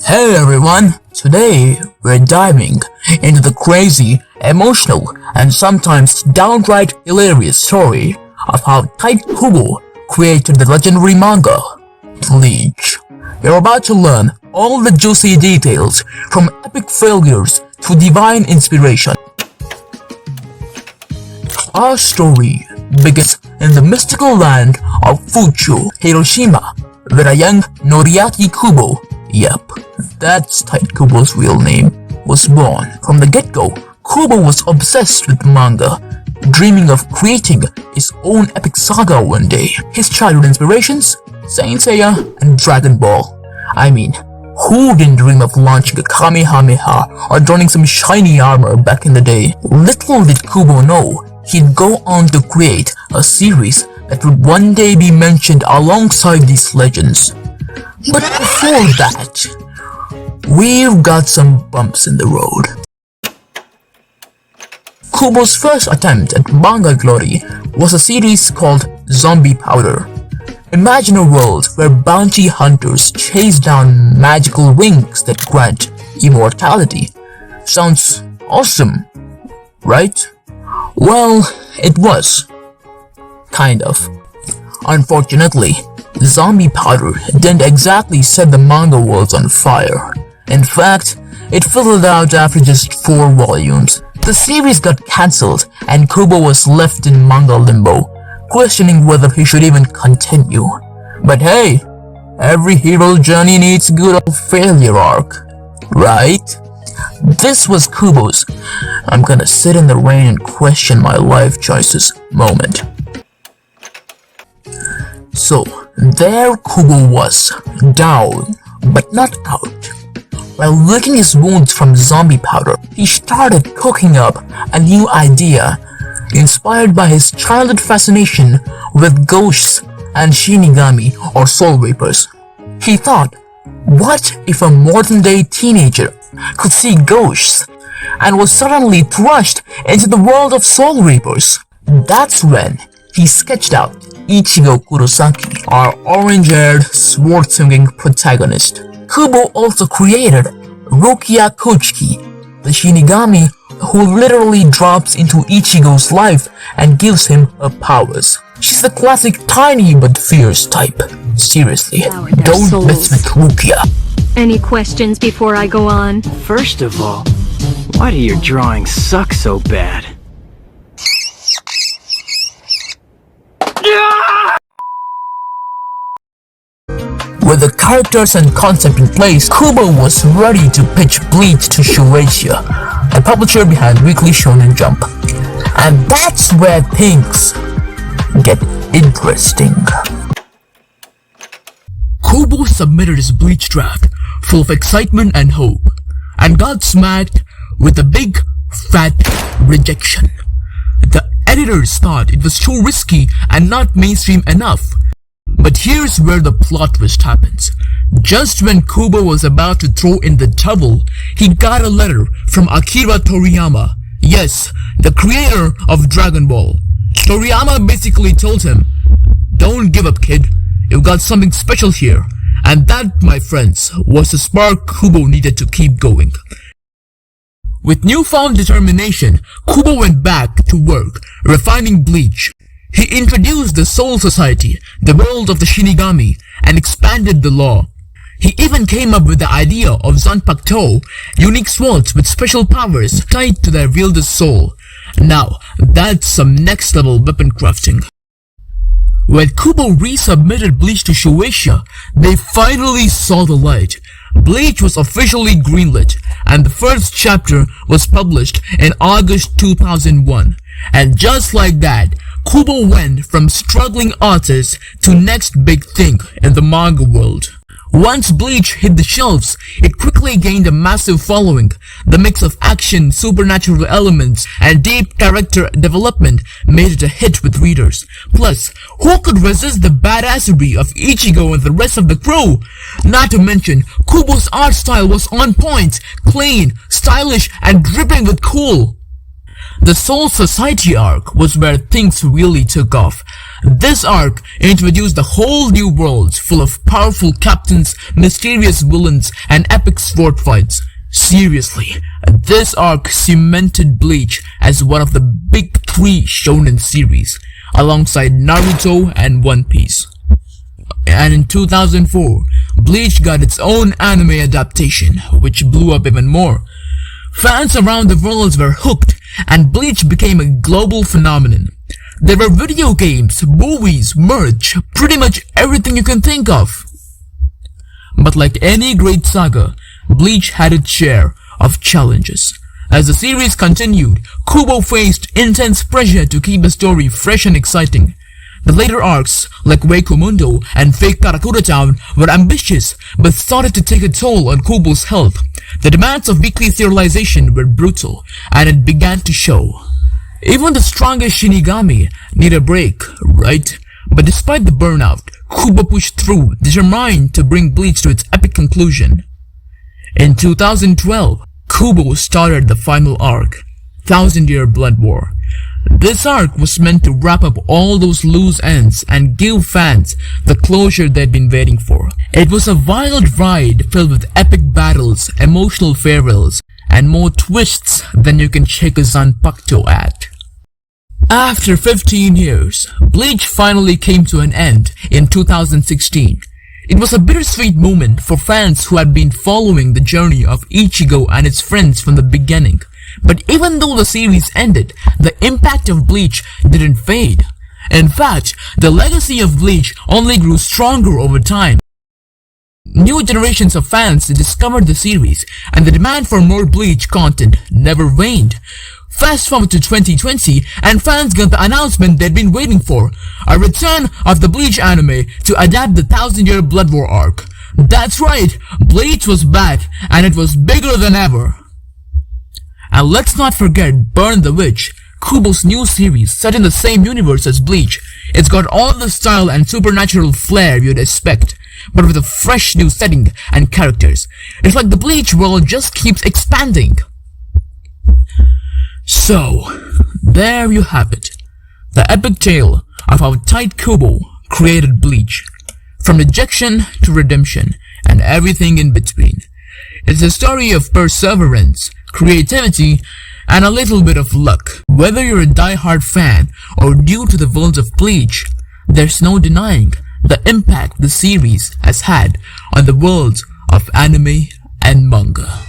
Hey everyone! Today we're diving into the crazy, emotional, and sometimes downright hilarious story of how Tite Kubo created the legendary manga, Bleach. You're about to learn all the juicy details from epic failures to divine inspiration. Our story begins in the mystical land of Fuchu, Hiroshima, where a young Noriaki Kubo, yep, that's Tite Kubo's real name, was born. From the get-go, Kubo was obsessed with manga, dreaming of creating his own epic saga one day. His childhood inspirations? Saint Seiya and Dragon Ball. I mean, who didn't dream of launching a Kamehameha or donning some shiny armor back in the day? Little did Kubo know he'd go on to create a series that would one day be mentioned alongside these legends. But before that, we've got some bumps in the road. Kubo's first attempt at manga glory was a series called Zombie Powder. Imagine a world where bounty hunters chase down magical wings that grant immortality. Sounds awesome, right? Well, it was. Kind of. Unfortunately, Zombie Powder didn't exactly set the manga world on fire. In fact, it fizzled out after just 4 volumes. The series got cancelled and Kubo was left in manga limbo, questioning whether he should even continue. But hey, every hero's journey needs a good old failure arc, right? This was Kubo's I'm gonna sit in the rain and question my life choices moment. So, there Kubo was, down, but not out. While licking his wounds from zombie powder, he started cooking up a new idea, inspired by his childhood fascination with ghosts and shinigami or soul reapers. He thought, what if a modern-day teenager could see ghosts and was suddenly thrust into the world of soul reapers? That's when he sketched out Ichigo Kurosaki, our orange-haired, sword-swinging protagonist. Kubo also created Rukia Kochiki, the shinigami who literally drops into Ichigo's life and gives him her powers. She's the classic tiny but fierce type. Seriously, don't mess with Rukia. Any questions before I go on? First of all, why do your drawings suck so bad? With the characters and concept in place, Kubo was ready to pitch Bleach to Shueisha, the publisher behind Weekly Shonen Jump. And that's where things get interesting. Kubo submitted his Bleach draft, full of excitement and hope, and got smacked with a big, fat rejection. The editors thought it was too risky and not mainstream enough. But here's where the plot twist happens. Just when Kubo was about to throw in the towel, he got a letter from Akira Toriyama. Yes, the creator of Dragon Ball. Toriyama basically told him, don't give up, kid. You've got something special here. And that, my friends, was the spark Kubo needed to keep going. With newfound determination, Kubo went back to work, refining Bleach. He introduced the Soul Society, the world of the Shinigami, and expanded the law. He even came up with the idea of Zanpakuto, unique swords with special powers tied to their wielder's soul. Now, that's some next level weapon crafting. When Kubo resubmitted Bleach to Shueisha, they finally saw the light. Bleach was officially greenlit, and the first chapter was published in August 2001. And just like that, Kubo went from struggling artist to next big thing in the manga world. Once Bleach hit the shelves, it quickly gained a massive following. The mix of action, supernatural elements, and deep character development made it a hit with readers. Plus, who could resist the badassery of Ichigo and the rest of the crew? Not to mention, Kubo's art style was on point, clean, stylish, and dripping with cool. The Soul Society arc was where things really took off. This arc introduced a whole new world full of powerful captains, mysterious villains, and epic sword fights. Seriously, this arc cemented Bleach as one of the big three shonen series, alongside Naruto and One Piece. And in 2004, Bleach got its own anime adaptation, which blew up even more. Fans around the world were hooked, and Bleach became a global phenomenon. There were video games, movies, merch, pretty much everything you can think of. But like any great saga, Bleach had its share of challenges. As the series continued, Kubo faced intense pressure to keep the story fresh and exciting. The later arcs, like Wakomundo and Fake Karakura Town, were ambitious, but started to take a toll on Kubo's health. The demands of weekly serialization were brutal, and it began to show. Even the strongest Shinigami need a break, right? But despite the burnout, Kubo pushed through, determined to bring Bleach to its epic conclusion. In 2012, Kubo started the final arc, 1000-Year Blood War. This arc was meant to wrap up all those loose ends and give fans the closure they'd been waiting for. It was a wild ride filled with epic battles, emotional farewells, and more twists than you can shake a Zanpakuto at. After 15 years, Bleach finally came to an end in 2016. It was a bittersweet moment for fans who had been following the journey of Ichigo and his friends from the beginning. But even though the series ended, the impact of Bleach didn't fade. In fact, the legacy of Bleach only grew stronger over time. New generations of fans discovered the series, and the demand for more Bleach content never waned. Fast forward to 2020, and fans got the announcement they'd been waiting for, a return of the Bleach anime to adapt the 1000-Year Blood War arc. That's right, Bleach was back, and it was bigger than ever. And let's not forget Burn the Witch, Kubo's new series set in the same universe as Bleach. It's got all the style and supernatural flair you'd expect, but with a fresh new setting and characters. It's like the Bleach world just keeps expanding. So, there you have it. The epic tale of how Tite Kubo created Bleach. From rejection to redemption, and everything in between. It's a story of perseverance, creativity, and a little bit of luck. Whether you're a die-hard fan or new to the world of Bleach, there's no denying the impact the series has had on the world of anime and manga.